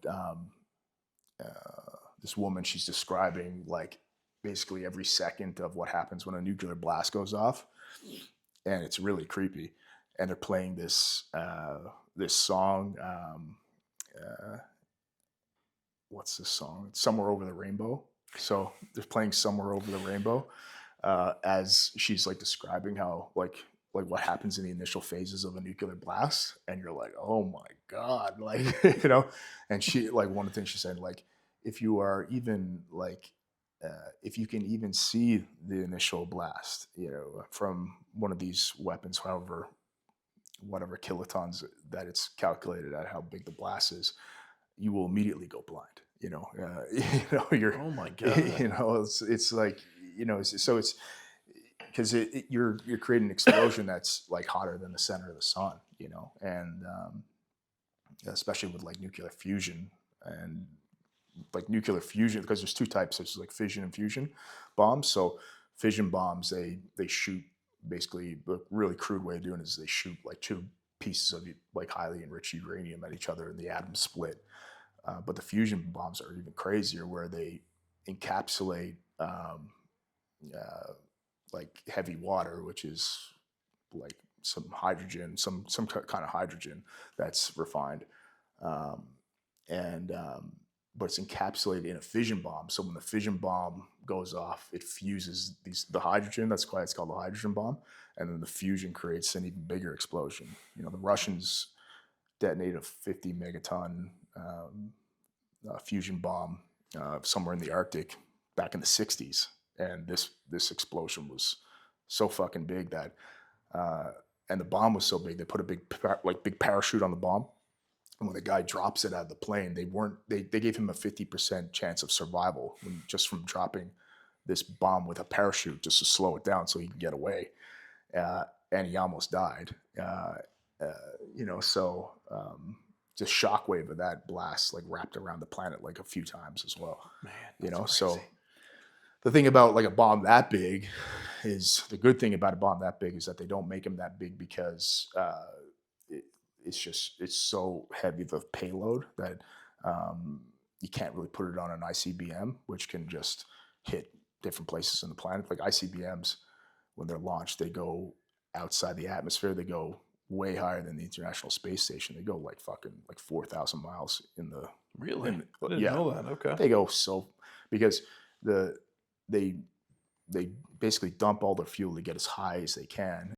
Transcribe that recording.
but this woman, she's describing like basically every second of what happens when a nuclear blast goes off, and it's really creepy. And they're playing this song. Uh, what's this song? It's Somewhere Over the Rainbow. So they're playing Somewhere Over the Rainbow as she's like describing how like what happens in the initial phases of a nuclear blast, and you're like, oh my god, like and she like one of the things she said, like if you are even like if you can even see the initial blast, from one of these weapons, however whatever kilotons that it's calculated at how big the blast is, you will immediately go blind. You're, Oh my god. it's like, so it's because you're creating an explosion that's like hotter than the center of the sun, and especially with like nuclear fusion and like nuclear fusion, because there's two types, such as like fission and fusion bombs. So fission bombs, they shoot basically, the really crude way of doing it is they shoot like two pieces of like highly enriched uranium at each other and the atoms split. But the fusion bombs are even crazier, where they encapsulate uh, like heavy water, which is like some hydrogen, some kind of hydrogen that's refined, um, and but it's encapsulated in a fission bomb. So when the fission bomb goes off, it fuses the hydrogen. That's why it's called the hydrogen bomb. And then the fusion creates an even bigger explosion. The Russians detonated a 50 megaton fusion bomb somewhere in the Arctic back in the 60s, and this explosion was so fucking big that and the bomb was so big they put a big parachute on the bomb, and when the guy drops it out of the plane, they gave him a 50% chance of survival just from dropping this bomb with a parachute, just to slow it down so he can get away, and he almost died. Uh, so just shockwave of that blast like wrapped around the planet like a few times as well. Man, You that's know, crazy. so the thing about like a bomb that big is the good thing about a bomb that big is that they don't make them that big because it, it's so heavy of a payload that um, you can't really put it on an ICBM, which can just hit different places on the planet. Like ICBMs, when they're launched, they go outside the atmosphere. They go way higher than the International Space Station. They go like fucking like 4,000 miles in the Really? in I didn't yeah. know that. Okay. They go so because the they they basically dump all their fuel to get as high as they can,